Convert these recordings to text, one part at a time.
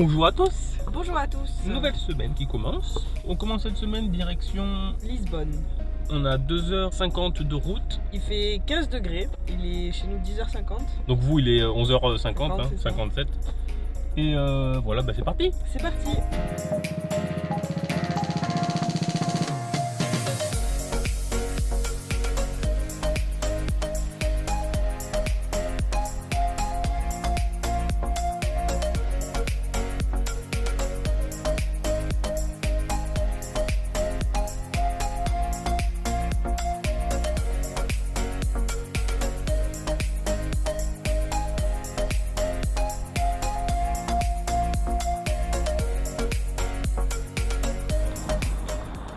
Bonjour à tous. Bonjour à tous. Nouvelle semaine qui commence. On commence cette semaine direction Lisbonne. On a 2h50 de route. Il fait 15 degrés. Il est chez nous 10h50. Donc vous, il est 11h50, hein, c'est ça. 57. Et voilà, bah c'est parti. C'est parti.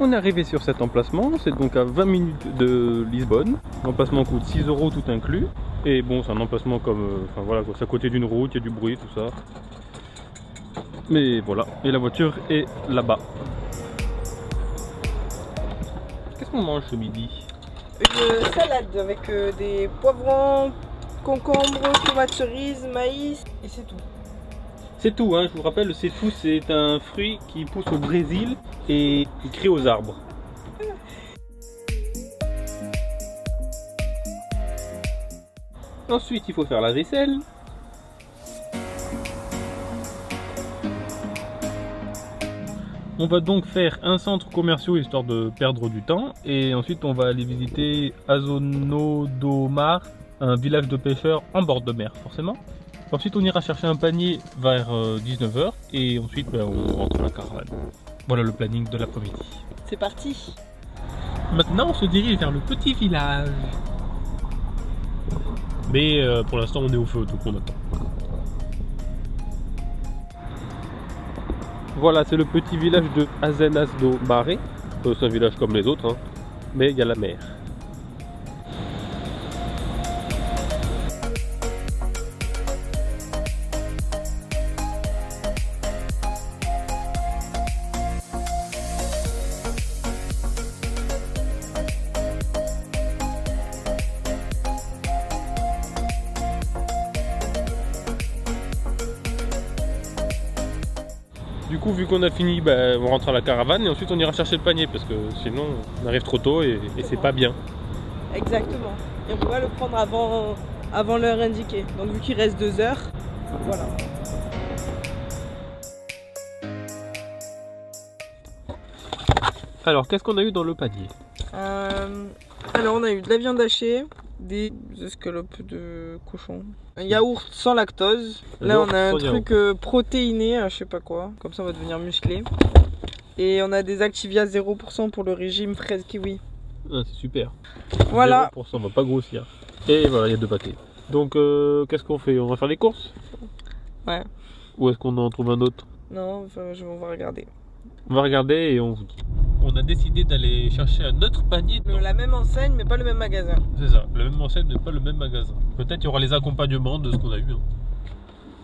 On est arrivé sur cet emplacement, c'est donc à 20 minutes de Lisbonne. L'emplacement coûte 6 € tout inclus. Et bon, c'est un emplacement comme, enfin voilà, c'est à côté d'une route, il y a du bruit, tout ça. Mais voilà, et la voiture est là-bas. Qu'est-ce qu'on mange ce midi? Une salade avec des poivrons, concombres, tomates cerises, maïs et c'est tout. C'est tout, hein, je vous rappelle, c'est tout, c'est un fruit qui pousse au Brésil et qui crie aux arbres. Ensuite, il faut faire la vaisselle. On va donc faire un centre commercial histoire de perdre du temps. Et ensuite, on va aller visiter Azonodomar, un village de pêcheurs en bord de mer, forcément. Ensuite, on ira chercher un panier vers 19 h. Et ensuite, on rentre à la caravane. Voilà le planning de l'après-midi. C'est parti. Maintenant, on se dirige vers le petit village. Mais pour l'instant, on est au feu, donc on attend. Voilà, c'est le petit village de Azenas do Baré. C'est un village comme les autres, hein. Mais il y a la mer. Du coup, vu qu'on a fini, on rentre à la caravane et ensuite on ira chercher le panier parce que sinon on arrive trop tôt et c'est pas bien. Exactement. Et on peut pas le prendre avant l'heure indiquée. Donc vu qu'il reste 2 heures, voilà. Alors, qu'est-ce qu'on a eu dans le panier? Alors on a eu de la viande hachée, des escalopes de cochon, un yaourt sans lactose. Là on a un truc protéiné, je sais pas quoi, comme ça on va devenir musclé. Et on a des Activia 0% pour le régime fraise kiwi. Ah, c'est super. Voilà. 0%, on va pas grossir. Et voilà, il y a 2 paquets. Donc qu'est-ce qu'on fait? On va faire les courses? Ouais. Ou est-ce qu'on en trouve un autre? Non, enfin, on va regarder. On va regarder et on vous dit. On a décidé d'aller chercher un autre panier. La même enseigne mais pas le même magasin. C'est ça, le même enseigne mais pas le même magasin. Peut-être il y aura les accompagnements de ce qu'on a eu. Hein.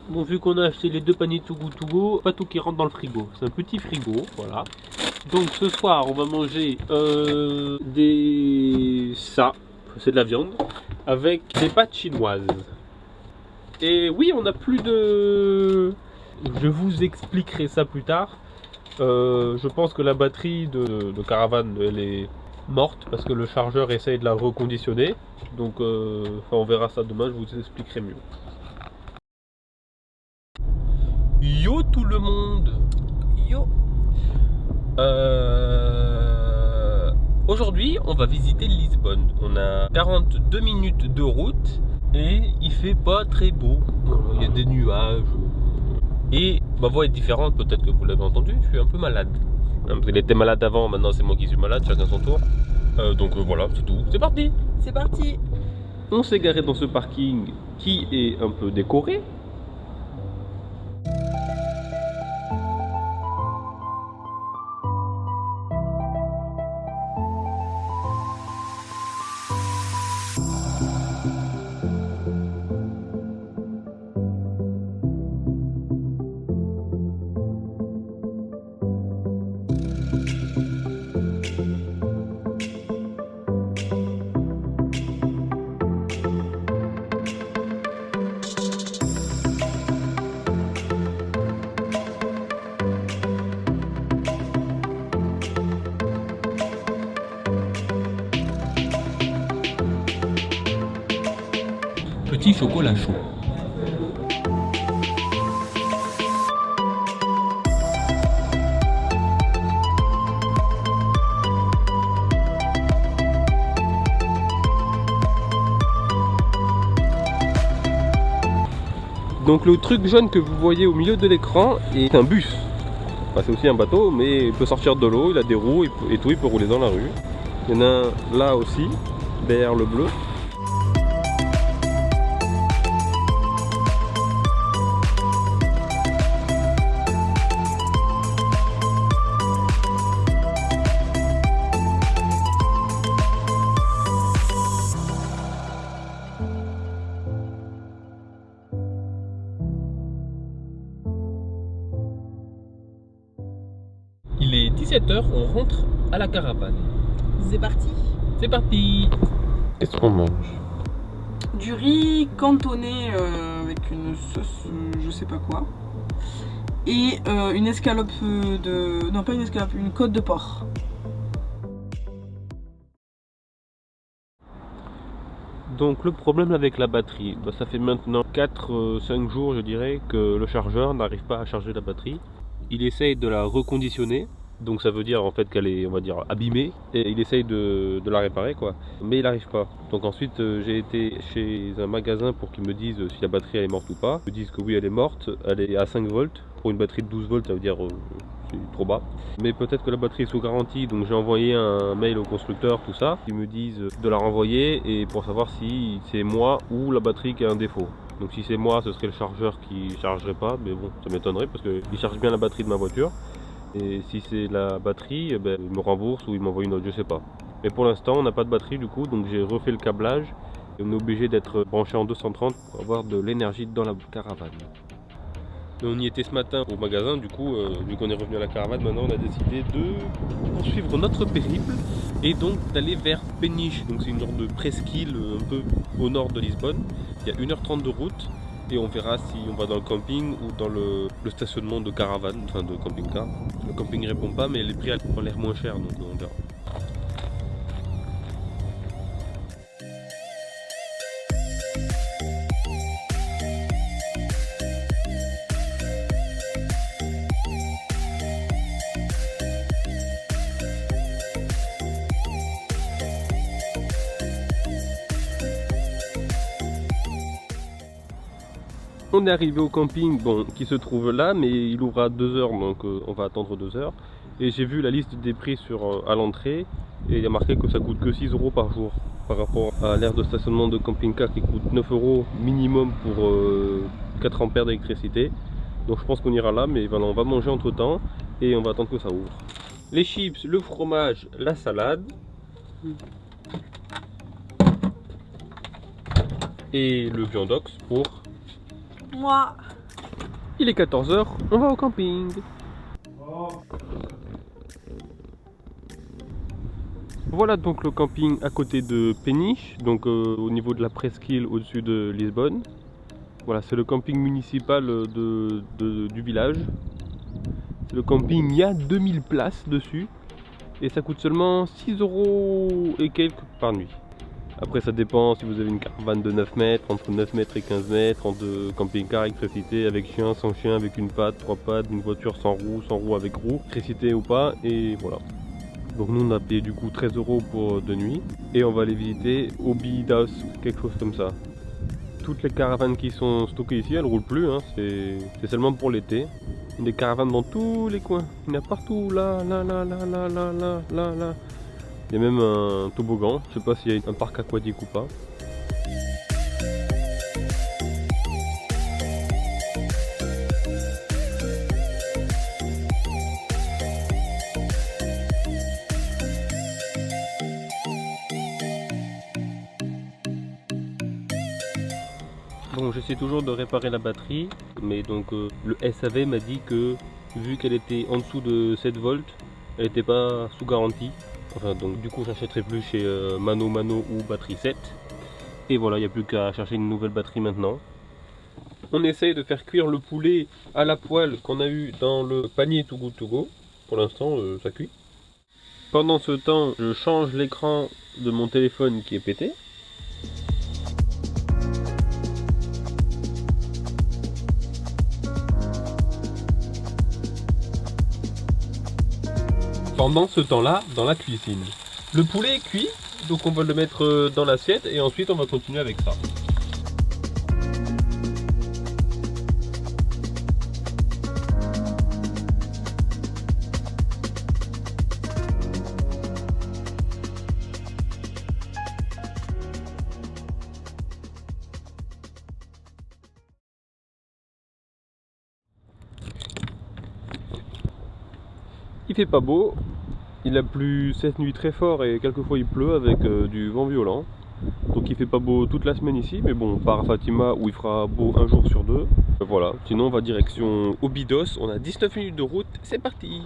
Bon, vu qu'on a acheté les 2 paniers Too Good To Go, pas tout qui rentre dans le frigo. C'est un petit frigo, voilà. Donc ce soir, on va manger ça, c'est de la viande, avec des pâtes chinoises. Et oui, on n'a plus de... Je vous expliquerai ça plus tard. Je pense que la batterie de caravane, elle est morte parce que le chargeur essaye de la reconditionner. Donc on verra ça demain, je vous expliquerai mieux. Yo tout le monde! Yo. Aujourd'hui, on va visiter Lisbonne. On a 42 minutes de route et il fait pas très beau. Il y a des nuages. Et ma voix est différente, peut-être que vous l'avez entendu, je suis un peu malade. Il était malade avant, maintenant c'est moi qui suis malade, chacun son tour. Donc voilà, c'est tout. C'est parti! C'est parti. On s'est garé dans ce parking qui est un peu décoré. chocolat chaud. Donc le truc jaune que vous voyez au milieu de l'écran est un bus. Enfin, c'est aussi un bateau, mais il peut sortir de l'eau, il a des roues et tout, il peut rouler dans la rue. Il y en a un là aussi, derrière le bleu. Il est 17h, on rentre à la caravane. C'est parti. C'est parti. Qu'est-ce qu'on mange? Du riz cantonné avec une sauce je sais pas quoi. Et une escalope de... Non pas une escalope, une côte de porc. Donc le problème avec la batterie, ça fait maintenant 4-5 jours je dirais que le chargeur n'arrive pas à charger la batterie. Il essaye de la reconditionner, donc ça veut dire en fait qu'elle est, on va dire, abîmée, et il essaye de la réparer quoi, mais il n'arrive pas. Donc ensuite j'ai été chez un magasin pour qu'ils me disent si la batterie elle est morte ou pas. Ils me disent que oui elle est morte, elle est à 5 volts, pour une batterie de 12 volts ça veut dire c'est trop bas. Mais peut-être que la batterie est sous garantie, donc j'ai envoyé un mail au constructeur, tout ça. Ils me disent de la renvoyer et pour savoir si c'est moi ou la batterie qui a un défaut. Donc si c'est moi, ce serait le chargeur qui chargerait pas, mais bon, ça m'étonnerait parce qu'il charge bien la batterie de ma voiture. Et si c'est la batterie, il me rembourse ou il m'envoie une autre, je sais pas. Mais pour l'instant, on n'a pas de batterie du coup, donc j'ai refait le câblage. Et on est obligé d'être branché en 230 pour avoir de l'énergie dans la caravane. Et on y était ce matin au magasin, du coup, vu qu'on est revenu à la caravane, maintenant on a décidé de poursuivre notre périple et donc d'aller vers Peniche. Donc c'est une sorte de presqu'île un peu au nord de Lisbonne. Il y a 1h30 de route et on verra si on va dans le camping ou dans le stationnement de caravane, enfin de camping-car. Le camping ne répond pas, mais les prix ont l'air moins chers, donc on verra. On est arrivé au camping, bon, qui se trouve là, mais il ouvre à 2h, donc on va attendre 2h. Et j'ai vu la liste des prix à l'entrée, et il y a marqué que ça coûte que 6 € par jour, par rapport à l'aire de stationnement de camping-car qui coûte 9 € minimum pour 4 ampères d'électricité. Donc je pense qu'on ira là, mais voilà, on va manger entre temps, et on va attendre que ça ouvre. Les chips, le fromage, la salade. Et le viandox pour... moi. Il est 14h, on va au camping. Voilà donc le camping à côté de Peniche, donc au niveau de la presqu'île au-dessus de Lisbonne. Voilà, c'est le camping municipal du village. C'est le camping, il y a 2000 places dessus et ça coûte seulement 6 € et quelques par nuit. Après ça dépend si vous avez une caravane de 9 mètres, entre 9 mètres et 15 mètres, entre camping-car, électricité, avec chien, sans chien, avec une patte, 3 pattes, une voiture sans roue avec roue, électricité ou pas, et voilà. Donc nous on a payé du coup 13 € pour 2 nuits, et on va aller visiter Obidas, quelque chose comme ça. Toutes les caravanes qui sont stockées ici, elles ne roulent plus, hein. C'est seulement pour l'été. Il y a des caravanes dans tous les coins, il y en a partout, là. Il y a même un toboggan, je sais pas s'il y a un parc aquatique ou pas. Bon, j'essaie toujours de réparer la batterie, mais donc le SAV m'a dit que vu qu'elle était en dessous de 7 volts, elle n'était pas sous garantie. Enfin, donc du coup j'achèterai plus chez Mano ou Batterie 7. Et voilà, il n'y a plus qu'à chercher une nouvelle batterie maintenant. On essaye de faire cuire le poulet à la poêle qu'on a eu dans le panier Too Good To Go. Pour l'instant ça cuit. Pendant ce temps, je change l'écran de mon téléphone qui est pété. pendant ce temps-là dans la cuisine. Le poulet est cuit, donc on va le mettre dans l'assiette et ensuite on va continuer avec ça. Il fait pas beau, il a plu cette nuit très fort et quelquefois il pleut avec du vent violent. Donc il fait pas beau toute la semaine ici, mais bon, on part à Fatima où il fera beau un jour sur deux. Voilà, sinon on va direction Obidos, on a 19 minutes de route, c'est parti.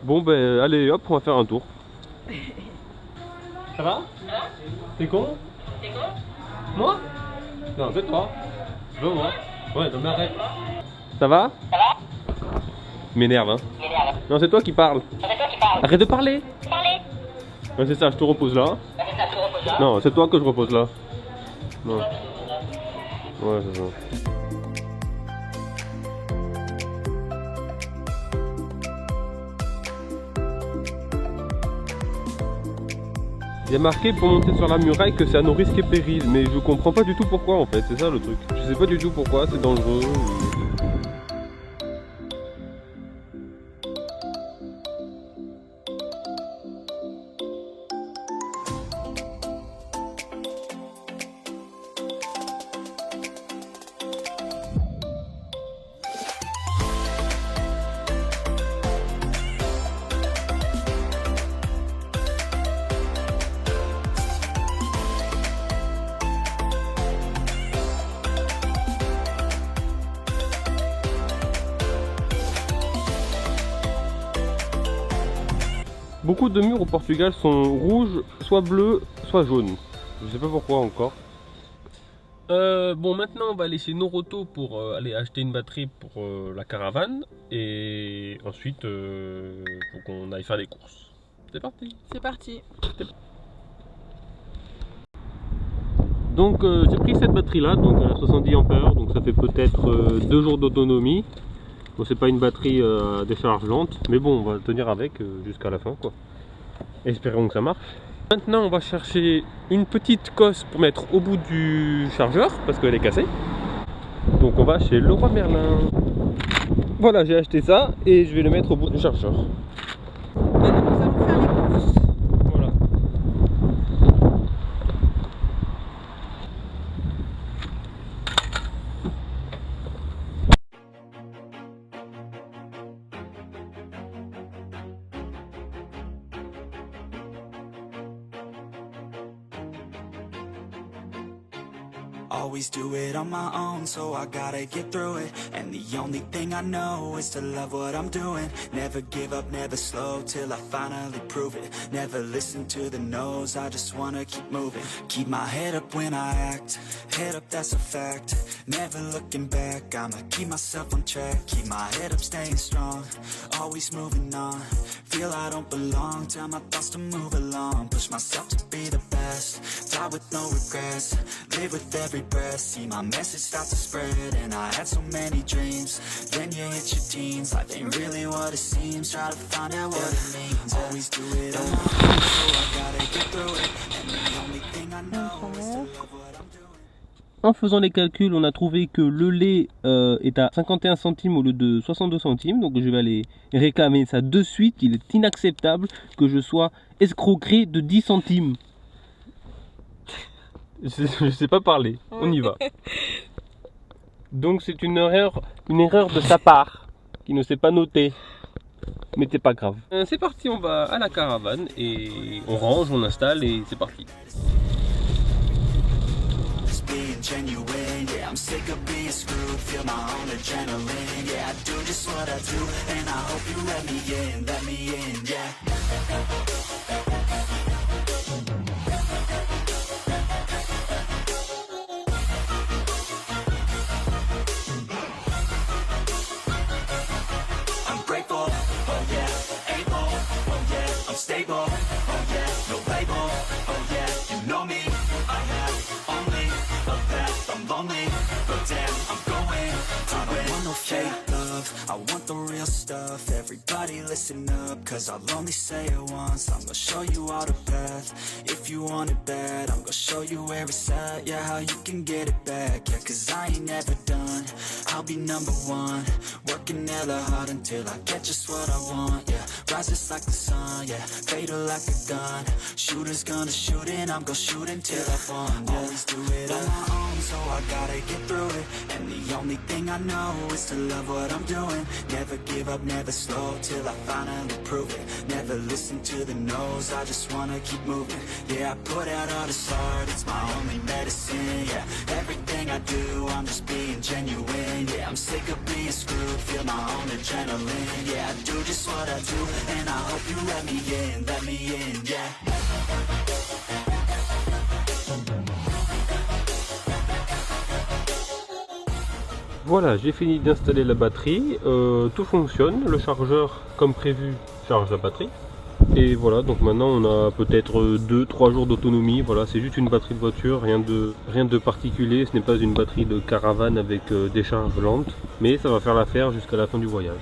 Bon ben allez hop, on va faire un tour. Ça va? T'es con? T'es con? Moi? Non, c'est toi. Non, moi. Ouais, non mais arrête. Ça va? Ça va? M'énerve, hein. M'énerve. Non, c'est toi qui parles. C'est toi qui parles. Arrête de parler. Parlez. Ouais, c'est ça, je te repose là. C'est ça, tu reposes là. Non, c'est toi que je repose là. Non. Ouais, c'est ça. Il y a marqué pour monter sur la muraille que c'est à nos risques et périls, mais je comprends pas du tout pourquoi en fait, c'est ça le truc. Je sais pas du tout pourquoi, c'est dangereux. Beaucoup de murs au Portugal sont rouges, soit bleus, soit jaunes. Je sais pas pourquoi encore. Bon, maintenant on va aller chez Noroto pour aller acheter une batterie pour la caravane. Et ensuite, faut qu'on aille faire des courses. C'est parti. C'est parti. Donc j'ai pris cette batterie là, donc à 70 ampères, donc ça fait peut-être 2 jours d'autonomie. Bon, c'est pas une batterie à décharge lente, mais bon, on va tenir avec jusqu'à la fin quoi. Espérons que ça marche. Maintenant on va chercher une petite cosse pour mettre au bout du chargeur parce qu'elle est cassée. Donc on va chez Leroy Merlin. Voilà, j'ai acheté ça et je vais le mettre au bout du chargeur. Maintenant, nous allons faire les courses. Voilà. Always do it on my own, so I gotta get through it. And the only thing I know is to love what I'm doing. Never give up, never slow, till I finally prove it. Never listen to the no's, I just wanna keep moving. Keep my head up when I act, head up that's a fact. Never looking back, I'ma keep myself on track. Keep my head up, staying strong, always moving on. Feel I don't belong, tell my thoughts to move along. Push myself to be the best, die with no regrets. Live with every breath, see my message start to spread. And I had so many dreams, then you hit your teens. Life ain't really what it seems, try to find out what it means. Always do it on my own, so I gotta get through it. And the only thing I know is to love what I'm doing. En faisant les calculs, on a trouvé que le lait est à 51 centimes au lieu de 62 centimes. Donc je vais aller réclamer ça de suite. Il est inacceptable que je sois escroqué de 10 centimes. Je sais pas parler, on y va. Donc c'est une erreur de sa part, qui ne s'est pas notée. Mais c'est pas grave. C'est parti, on va à la caravane et on range, on installe et c'est parti. Just being genuine, yeah, I'm sick of being screwed. Feel my own adrenaline, yeah, I do just what I do. And I hope you let me in, yeah. I'm grateful, oh yeah, able, oh yeah, I'm stable, oh yeah, no label, oh yeah, you know me, I have only a path, I'm lonely, but damn, I'm going to win. listen up, cause I'll only say it once. I'm gonna show you all the path. If you want it bad, I'm gonna show you where it's at. Yeah, how you can get it back. Yeah, cause I ain't never done. I'll be number one, working hella hard until I get just what I want. Yeah, rises like the sun, yeah, fatal like a gun. Shooter's gonna shoot and I'm gonna shoot until I've won. Yeah. Always do it on my own, so I gotta get through it. And the only thing I know is to love what I'm doing. Never give up, never slow, till I finally prove it. Never listen to the no's, I just wanna keep moving. Yeah, I put out all this art, it's my only medicine. Yeah, everything I do, I'm just being genuine. Yeah, I'm sick of being screwed, feel my own adrenaline. Yeah, I do just what I do, and I hope you let me in, yeah. Voilà, j'ai fini d'installer la batterie, tout fonctionne, le chargeur comme prévu charge la batterie. Et voilà, donc maintenant on a peut-être 2-3 jours d'autonomie. Voilà, c'est juste une batterie de voiture, rien de particulier, ce n'est pas une batterie de caravane avec des charges lentes, mais ça va faire l'affaire jusqu'à la fin du voyage.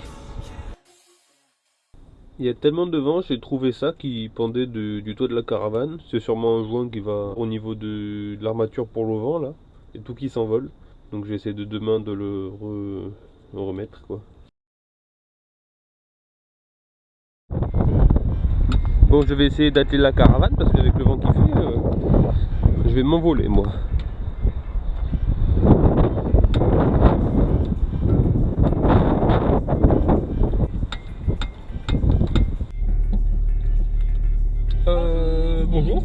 Il y a tellement de vent, j'ai trouvé ça qui pendait du toit de la caravane. C'est sûrement un joint qui va au niveau de l'armature pour le vent là, et tout qui s'envole. Donc j'essaie de demain de le remettre quoi. Bon, je vais essayer d'atteler la caravane parce qu'avec le vent qui fait, je vais m'envoler moi. Bonjour.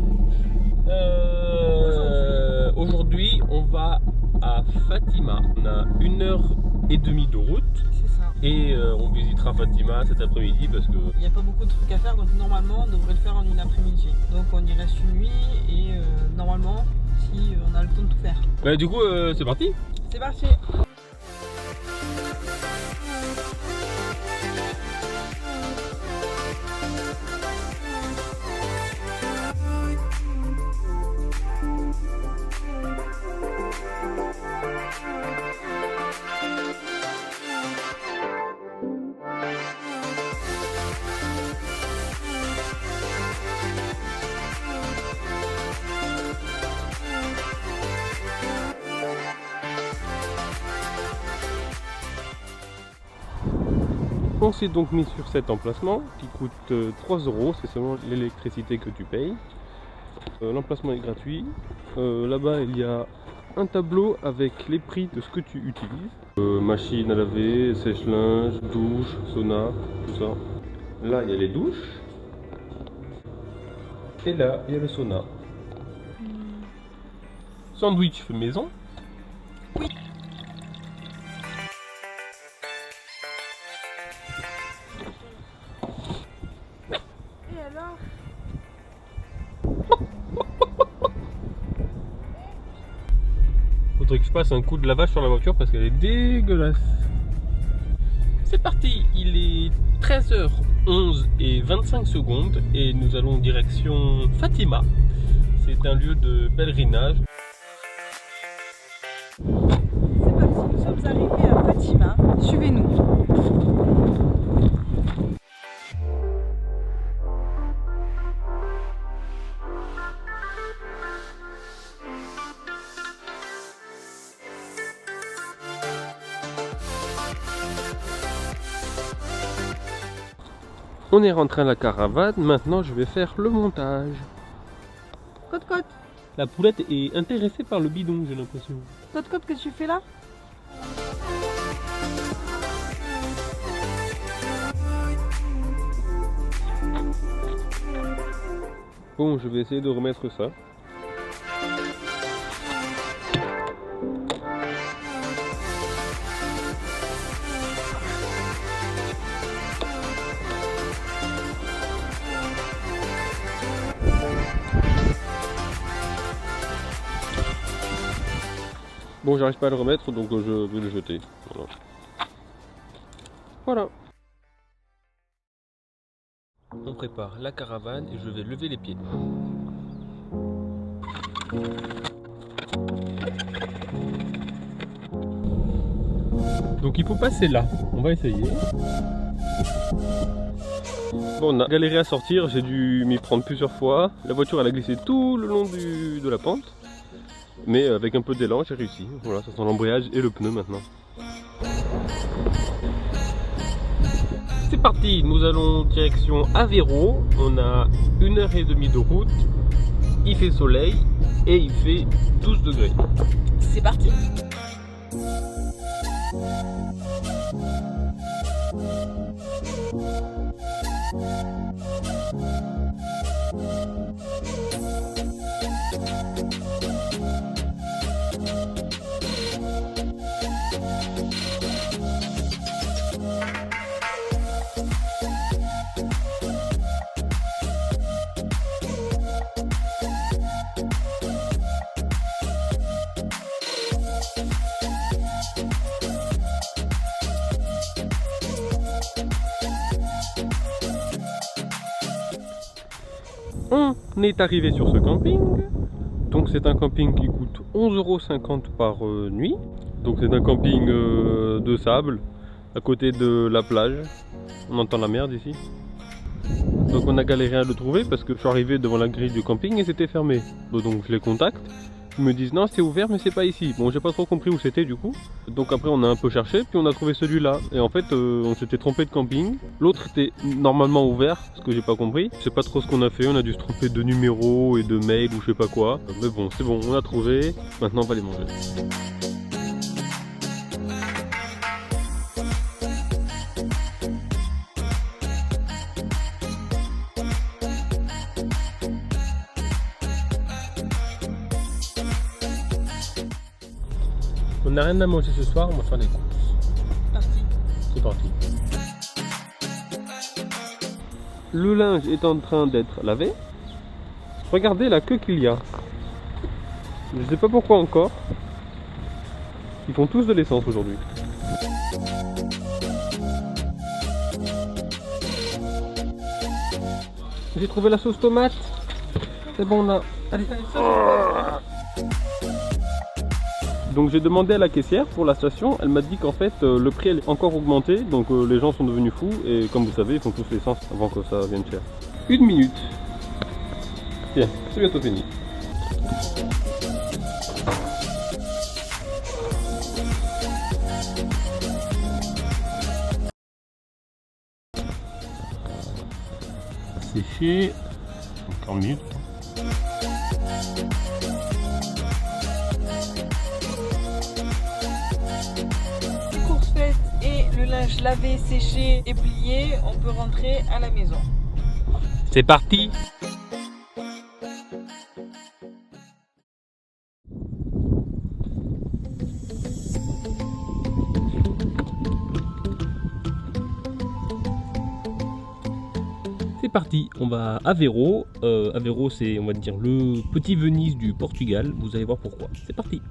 Aujourd'hui, on va à Fatima. On a 1h30 de route. C'est ça. Et on visitera Fatima cet après-midi parce que... Il n'y a pas beaucoup de trucs à faire, donc normalement on devrait le faire en une après-midi. Donc on y reste une nuit et normalement, si on a le temps de tout faire. Bah du coup, c'est parti. C'est parti. On s'est donc mis sur cet emplacement qui coûte 3 €, c'est seulement l'électricité que tu payes. L'emplacement est gratuit. Là-bas il y a un tableau avec les prix de ce que tu utilises. Machine à laver, sèche-linge, douche, sauna, tout ça. Là il y a les douches. Et là il y a le sauna. Sandwich fait maison. Oui. Faudrait que je passe un coup de lavage sur la voiture parce qu'elle est dégueulasse. C'est parti, il est 13h11 et 25 secondes et nous allons direction Fatima. C'est un lieu de pèlerinage. C'est parti, nous sommes arrivés à Fatima. Suivez-nous. On est rentré à la caravane, maintenant je vais faire le montage. Côte-côte. La poulette est intéressée par le bidon, j'ai l'impression. Côte-côte, qu'est-ce que tu fais là? Bon, je vais essayer de remettre ça. Bon, j'arrive pas à le remettre, donc je vais le jeter. Voilà. On prépare la caravane et je vais lever les pieds. Donc il faut passer là. On va essayer. Bon, on a galéré à sortir, j'ai dû m'y prendre plusieurs fois. La voiture elle a glissé tout le long de la pente. Mais avec un peu d'élan j'ai réussi. Voilà, ça sent l'embrayage et le pneu maintenant. C'est parti, nous allons direction Aveiro. On a 1h30 de route. Il fait soleil et il fait 12 degrés. C'est parti. On est arrivé sur ce camping. Donc c'est un camping qui coûte 11,50 € par nuit. Donc c'est un camping de sable à côté de la plage. On entend la mer d'ici. Donc on a galéré à le trouver parce que je suis arrivé devant la grille du camping et c'était fermé. Donc je les contacte. Ils me disent non c'est ouvert mais c'est pas ici. Bon j'ai pas trop compris où c'était du coup. Donc après on a un peu cherché puis on a trouvé celui-là. Et en fait on s'était trompé de camping. L'autre était normalement ouvert, ce que j'ai pas compris. Je sais pas trop ce qu'on a fait, on a dû se tromper de numéro et de mail ou je sais pas quoi. Mais bon c'est bon, on a trouvé. Maintenant on va les manger. On n'a rien à manger ce soir, on va faire les courses. Parti. C'est parti. Le linge est en train d'être lavé. Regardez la queue qu'il y a. Je sais pas pourquoi encore. Ils font tous de l'essence aujourd'hui. J'ai trouvé la sauce tomate. C'est bon là. Allez. Donc j'ai demandé à la caissière pour la station, elle m'a dit qu'en fait le prix est encore augmenté, donc les gens sont devenus fous et comme vous savez ils font tous l'essence avant que ça vienne cher. 1 minute. Tiens, c'est bientôt fini. Séché. Encore 1 minute. Le linge lavé, séché et plié, on peut rentrer à la maison. C'est parti. C'est parti, on va à Aveiro. Aveiro c'est on va dire le petit Venise du Portugal, vous allez voir pourquoi. C'est parti.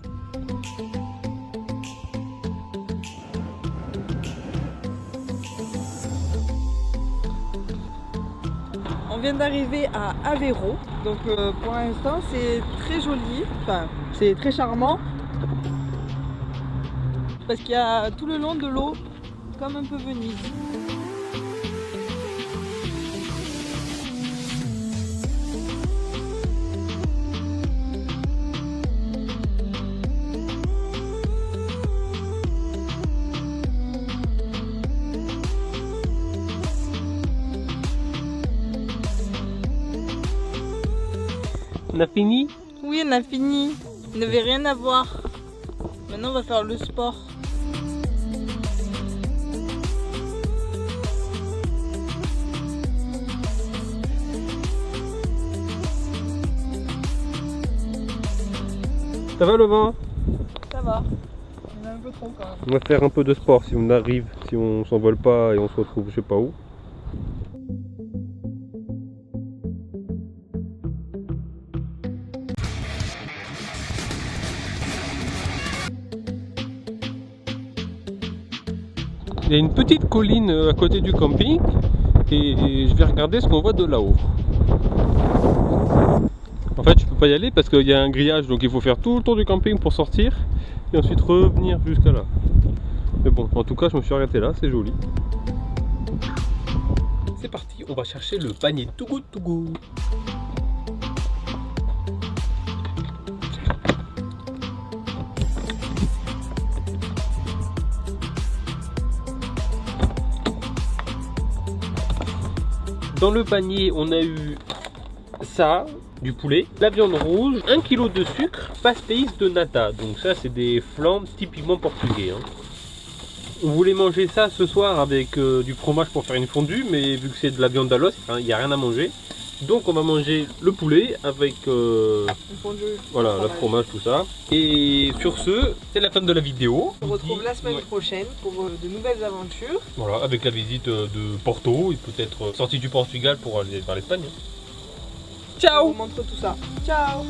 On vient d'arriver à Aveiro, donc pour l'instant c'est très joli, enfin c'est très charmant parce qu'il y a tout le long de l'eau comme un peu Venise. On a fini? Oui, on a fini. Il n'y avait rien à voir. Maintenant, on va faire le sport. Ça va le vent? Ça va. On a un peu trop quand même. On va faire un peu de sport si on arrive, si on s'envole pas et on se retrouve je sais pas où. Il y a une petite colline à côté du camping et je vais regarder ce qu'on voit de là-haut. En fait je peux pas y aller parce qu'il y a un grillage donc il faut faire tout le tour du camping pour sortir et ensuite revenir jusqu'à là. Mais bon en tout cas je me suis arrêté là, c'est joli. C'est parti, on va chercher le panier Too Good To Go. Dans le panier, on a eu ça, du poulet, la viande rouge, 1 kg de sucre, pastéis de nata. Donc ça, c'est des flambes typiquement portugais. Hein. On voulait manger ça ce soir avec du fromage pour faire une fondue, mais vu que c'est de la viande à l'os, il n'y a rien à manger. Donc on va manger le poulet avec voilà, le fromage, tout ça. Et sur ce, c'est la fin de la vidéo. On se retrouve la semaine prochaine pour de nouvelles aventures. Voilà, avec la visite de Porto et peut-être sortie du Portugal pour aller vers l'Espagne. Ciao! On vous montre tout ça. Ciao!